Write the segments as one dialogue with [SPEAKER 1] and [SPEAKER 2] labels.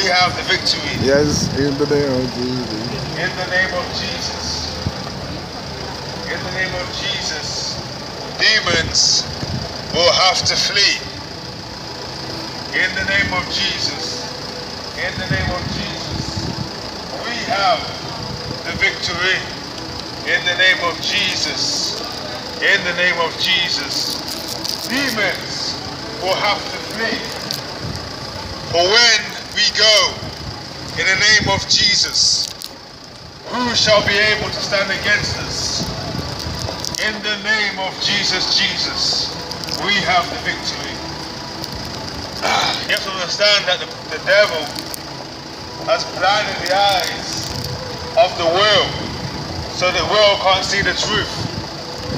[SPEAKER 1] We have the victory.
[SPEAKER 2] Yes, in the name of Jesus.
[SPEAKER 1] In the name of Jesus. In the name of Jesus. Demons will have to flee. In the name of Jesus. In the name of Jesus. We have the victory. In the name of Jesus. In the name of Jesus. Demons will have to flee. For when we go in the name of Jesus, who shall be able to stand against us? In the name of Jesus, we have the victory. You have to understand that the devil has blinded the eyes of the world so the world can't see the truth.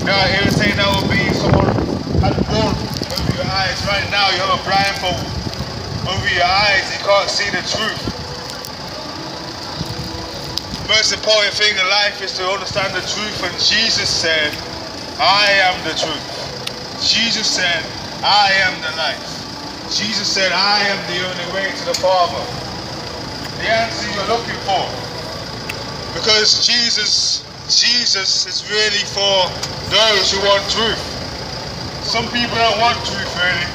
[SPEAKER 1] Now, you were saying that would be someone had born over your eyes. Right now, you have a blindfold over your eyes. You can't see the truth. The most important thing in life is to understand the truth. And Jesus said, I am the truth. Jesus said, I am the life. Jesus said, I am the only way to the Father. The answer you're looking for. Because Jesus is really for those who want truth. Some people don't want truth really.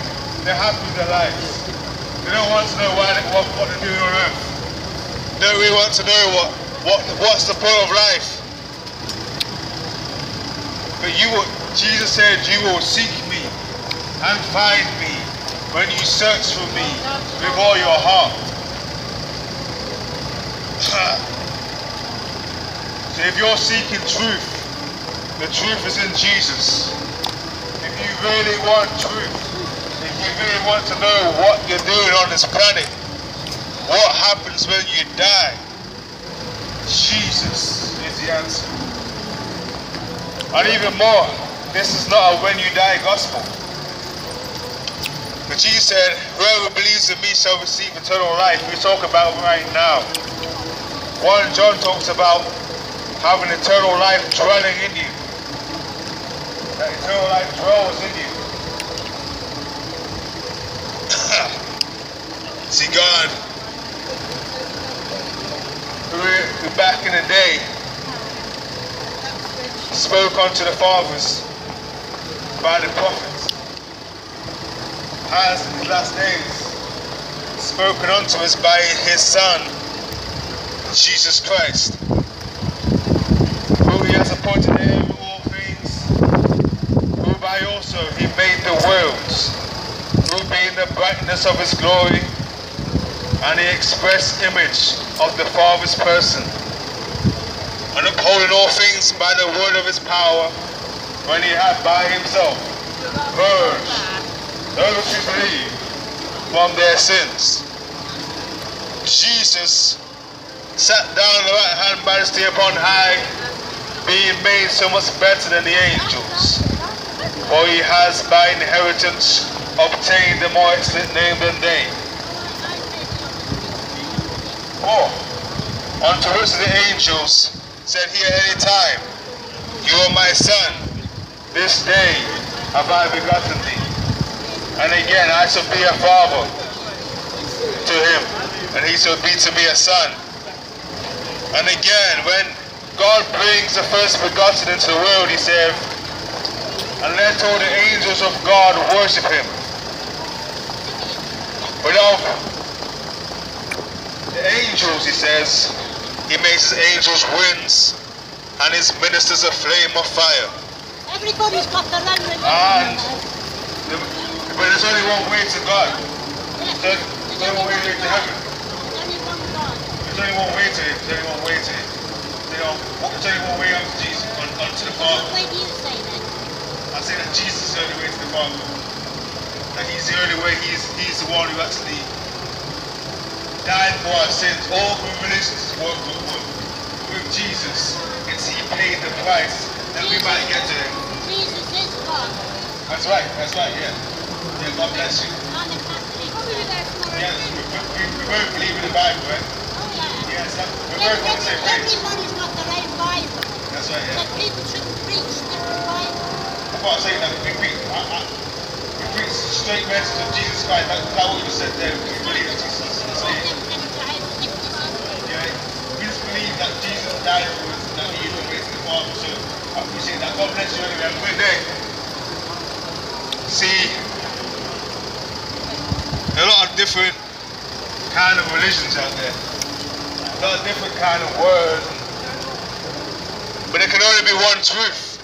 [SPEAKER 1] They're happy with their lives. They don't want to know what they're doing on earth. They don't really want to know what's the point of life. But Jesus said, you will seek me and find me when you search for me with all your heart. So if you're seeking truth, the truth is in Jesus. If you really want truth, if you really want to know what you're doing on this planet, what happens when you die, Jesus is the answer. And even more, this is not a when you die gospel. But Jesus said, whoever believes in me shall receive eternal life. We talk about right now. 1 John talks about having eternal life dwelling in you. That eternal life dwells in you. See, God, who back in the day spoke unto the fathers by the prophets, has in his last days spoken unto us by his Son, Jesus Christ, who he has appointed heir of all things, who by also he made the worlds, who being the brightness of his glory, and the express image of the Father's person, and upholding all things by the word of his power, when he had by himself purged those who believe from their sins. Jesus sat down on the right hand majesty upon high, being made so much better than the angels. For he has by inheritance obtained a more excellent name than they. For unto which of the angels said he at any time, you are my son, this day have I begotten thee. And again, I shall be a father to him, and he shall be to me a son. And again, when God brings the first begotten into the world, he said, and let all the angels of God worship him. But of the angels, he says, he makes his angels winds, and his ministers a flame of fire.
[SPEAKER 3] Everybody's got their own religion.
[SPEAKER 1] But there's only one way to God. There's only one way to heaven. There's only one way to him. There's only one way to him. There's only one way unto Jesus, unto the Father.
[SPEAKER 3] What way do you say then?
[SPEAKER 1] I say that Jesus is the only way to the Father. That he's the only way. He's the one who actually died for our sins. All religions work with Jesus. He paid the price that we might get to him.
[SPEAKER 3] Jesus is God.
[SPEAKER 1] That's right, yeah. Yeah, God bless you.
[SPEAKER 3] I'm a Catholic.
[SPEAKER 1] Yes, we both believe in the Bible, right?
[SPEAKER 3] Oh yeah.
[SPEAKER 1] Yes, we're both on the same page.
[SPEAKER 3] Everybody's got their own Bible.
[SPEAKER 1] That's right, yeah.
[SPEAKER 3] But people shouldn't preach different Bibles.
[SPEAKER 1] I'm not saying that we preach straight message of Jesus Christ. That's what you just said there. We believe in Jesus. That's it. God bless you anyway. Have a good day. See, a lot of different kind of religions out there. A lot of different kind of words. But there can only be one truth.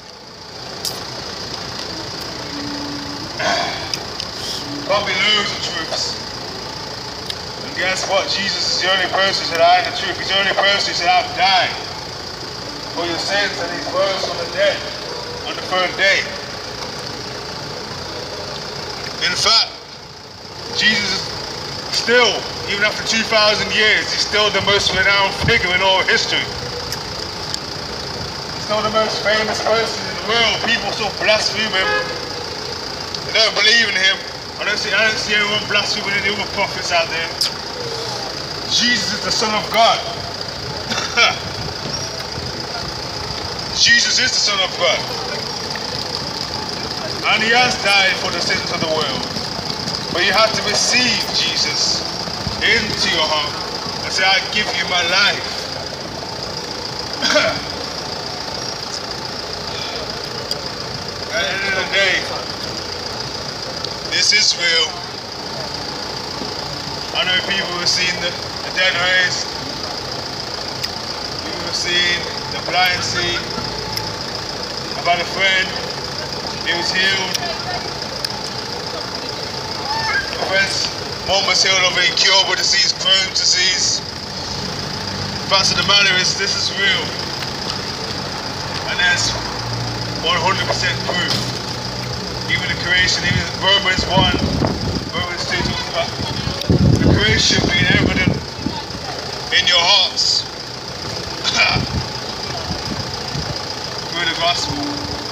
[SPEAKER 1] Can't be loads of truths. And guess what? Jesus is the only person who said, I am the truth. He's the only person who said, I've died for your sins, and he's rose from the dead on the third day. In fact, Jesus is still, even after 2,000 years, he's still the most renowned figure in all history. He's still the most famous person in the world. People still blaspheme him. They don't believe in him. I don't see anyone blaspheming any other prophets out there. Jesus is the Son of God. Jesus is the Son of God. And he has died for the sins of the world. But you have to receive Jesus into your heart and say, I give you my life. At the end of the day, this is real. I know people who have seen the dead raised. People who have seen the blind see. I've had a friend, he was healed. My friend's mom was healed of incurable disease, Crohn's disease. The fact of the matter is, this is real. And that's 100% proof. Even the creation, even Romans 1, Romans 2 talks about the creation being evident in your hearts. Through the gospel,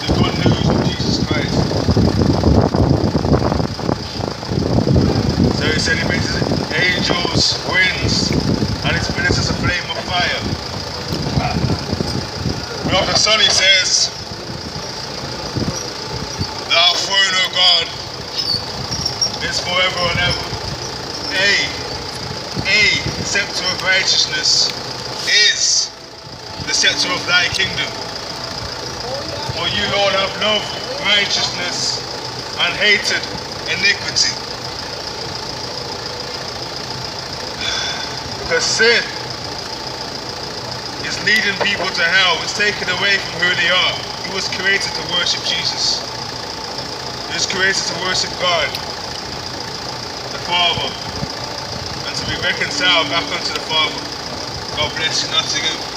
[SPEAKER 1] the good news of Jesus Christ. So he said he makes his angels winds and his ministers a flame of fire. But of the Son he says, Our throne, O God, is forever and ever. A scepter of righteousness is the scepter of thy kingdom. For you, Lord, have loved righteousness and hated iniquity. Because sin is leading people to hell. It's taken away from who they are. He was created to worship Jesus. He was created to worship God, the Father, and to be reconciled back unto the Father. God bless you, Nottingham.